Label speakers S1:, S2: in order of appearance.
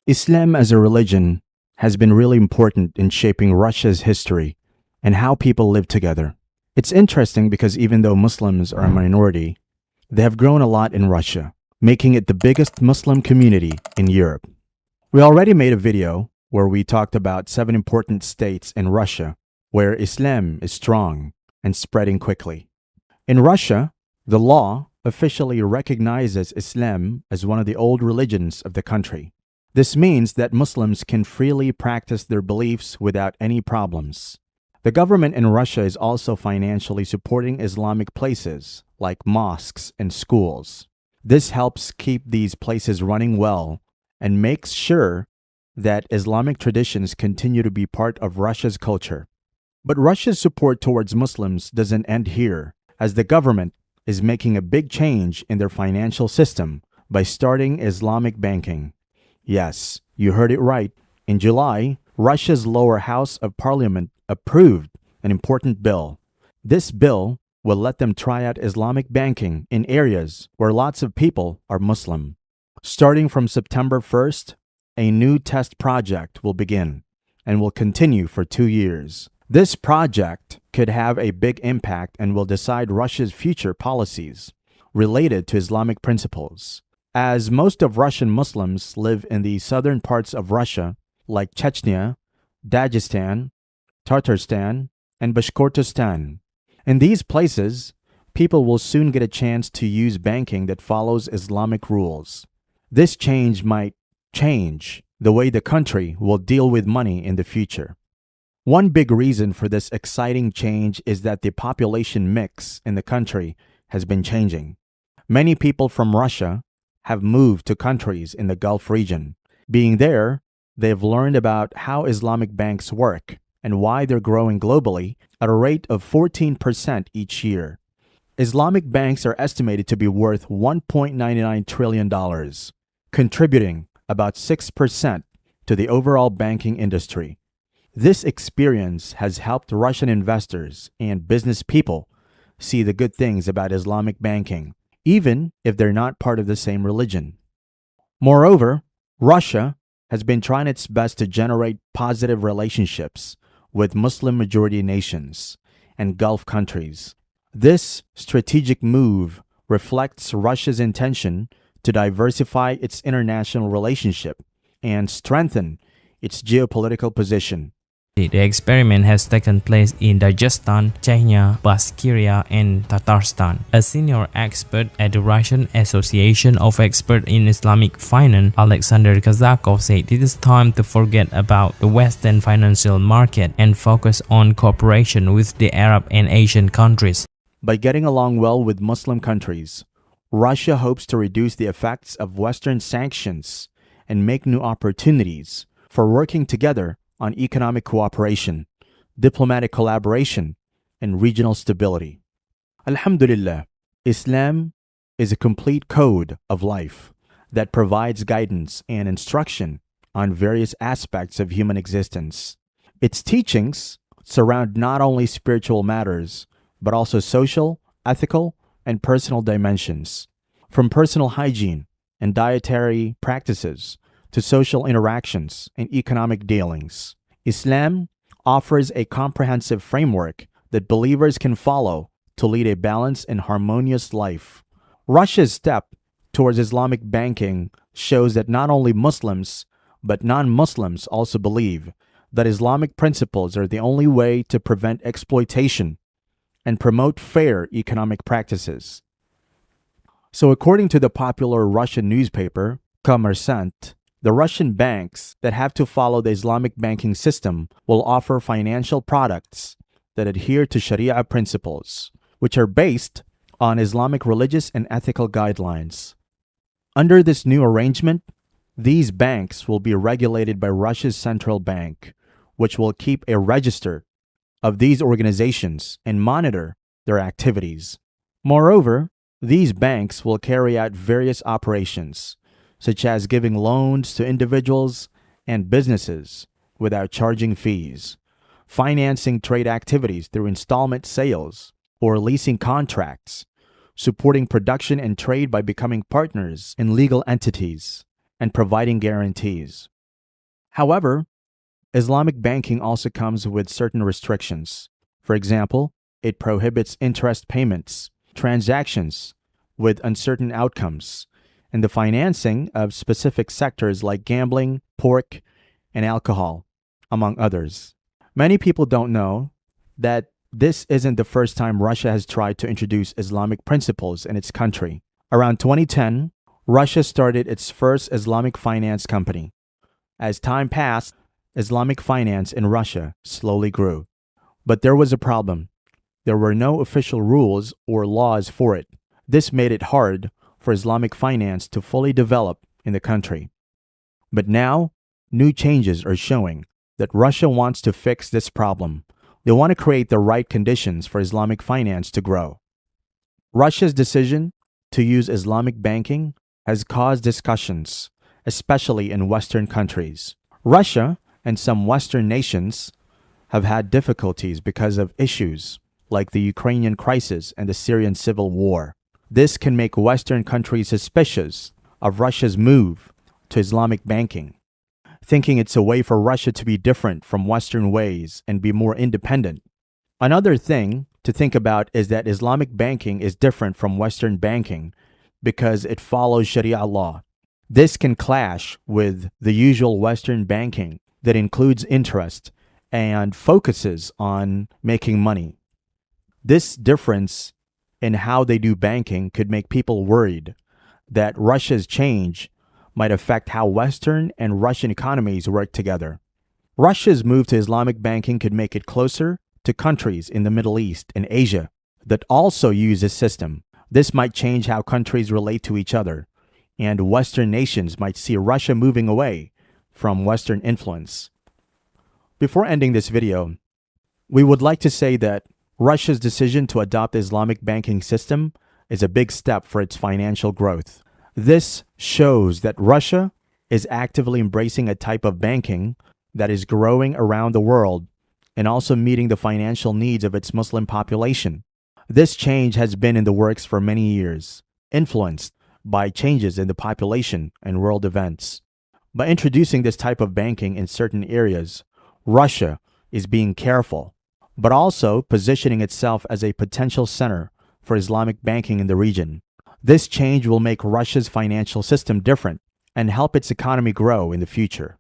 S1: Islam as a religion has been really important in shaping Russia's history and how people live together. It's interesting because even though Muslims are a minority, they have grown a lot in Russia, making it the biggest Muslim community in Europe. We already made a video where we talked about 7 important states in Russia where Islam is strong and spreading quickly. In Russia, the law officially recognizes Islam as one of the old religions of the country. This means that Muslims can freely practice their beliefs without any problems. The government in Russia is also financially supporting Islamic places like mosques and schools. This helps keep these places running well and makes sure that Islamic traditions continue to be part of Russia's culture. But Russia's support towards Muslims doesn't end here, as the government is making a big change in their financial system by starting Islamic banking. Yes, you heard it right. In July, Russia's lower house of parliament approved an important bill. This bill will let them try out Islamic banking in areas where lots of people are Muslim. Starting from September 1st, a new test project will begin and will continue for 2 years. This project could have a big impact and will decide Russia's future policies related to Islamic principles. As most of Russian Muslims live in the southern parts of Russia, like Chechnya, Dagestan, Tatarstan, and Bashkortostan. In these places, people will soon get a chance to use banking that follows Islamic rules. This change might change the way the country will deal with money in the future. One big reason for this exciting change is that the population mix in the country has been changing. Many people from Russia have moved to countries in the Gulf region. Being there, they've learned about how Islamic banks work and why they're growing globally at a rate of 14% each year. Islamic banks are estimated to be worth $1.99 trillion, contributing about 6% to the overall banking industry. This experience has helped Russian investors and business people see the good things about Islamic banking, even if they're not part of the same religion. Moreover, Russia has been trying its best to generate positive relationships with Muslim-majority nations and Gulf countries. This strategic move reflects Russia's intention to diversify its international relationship and strengthen its geopolitical position.
S2: The experiment has taken place in Dagestan, Chechnya, Bashkiria, and Tatarstan. A senior expert at the Russian Association of Experts in Islamic Finance, Alexander Kazakov, said it is time to forget about the Western financial market and focus on cooperation with the Arab and Asian countries.
S1: By getting along well with Muslim countries, Russia hopes to reduce the effects of Western sanctions and make new opportunities for working together on economic cooperation, diplomatic collaboration, and regional stability. Alhamdulillah, Islam is a complete code of life that provides guidance and instruction on various aspects of human existence. Its teachings surround not only spiritual matters, but also social, ethical, and personal dimensions. From personal hygiene and dietary practices to social interactions and economic dealings, Islam offers a comprehensive framework that believers can follow to lead a balanced and harmonious life. Russia's step towards Islamic banking shows that not only Muslims, but non-Muslims also believe that Islamic principles are the only way to prevent exploitation and promote fair economic practices. So according to the popular Russian newspaper, Kommersant, the Russian banks that have to follow the Islamic banking system will offer financial products that adhere to Sharia principles, which are based on Islamic religious and ethical guidelines. Under this new arrangement, these banks will be regulated by Russia's central bank, which will keep a register of these organizations and monitor their activities. Moreover, these banks will carry out various operations, such as giving loans to individuals and businesses without charging fees, financing trade activities through installment sales or leasing contracts, supporting production and trade by becoming partners in legal entities, and providing guarantees. However, Islamic banking also comes with certain restrictions. For example, it prohibits interest payments, transactions with uncertain outcomes, and the financing of specific sectors like gambling, pork, and alcohol, among others. Many people don't know that this isn't the first time Russia has tried to introduce Islamic principles in its country. Around 2010, Russia started its first Islamic finance company. As time passed, Islamic finance in Russia slowly grew. But there was a problem. There were no official rules or laws for it. This made it hard for Islamic finance to fully develop in the country. But now, new changes are showing that Russia wants to fix this problem. They want to create the right conditions for Islamic finance to grow. Russia's decision to use Islamic banking has caused discussions, especially in Western countries. Russia and some Western nations have had difficulties because of issues like the Ukrainian crisis and the Syrian civil war. This can make Western countries suspicious of Russia's move to Islamic banking, thinking it's a way for Russia to be different from Western ways and be more independent. Another thing to think about is that Islamic banking is different from Western banking because it follows Sharia law. This can clash with the usual Western banking that includes interest and focuses on making money. This difference in how they do banking could make people worried that Russia's change might affect how Western and Russian economies work together. Russia's move to Islamic banking could make it closer to countries in the Middle East and Asia that also use this system. This might change how countries relate to each other, and Western nations might see Russia moving away from Western influence. Before ending this video, we would like to say that Russia's decision to adopt the Islamic banking system is a big step for its financial growth. This shows that Russia is actively embracing a type of banking that is growing around the world and also meeting the financial needs of its Muslim population. This change has been in the works for many years, influenced by changes in the population and world events. By introducing this type of banking in certain areas, Russia is being careful, but also positioning itself as a potential center for Islamic banking in the region. This change will make Russia's financial system different and help its economy grow in the future.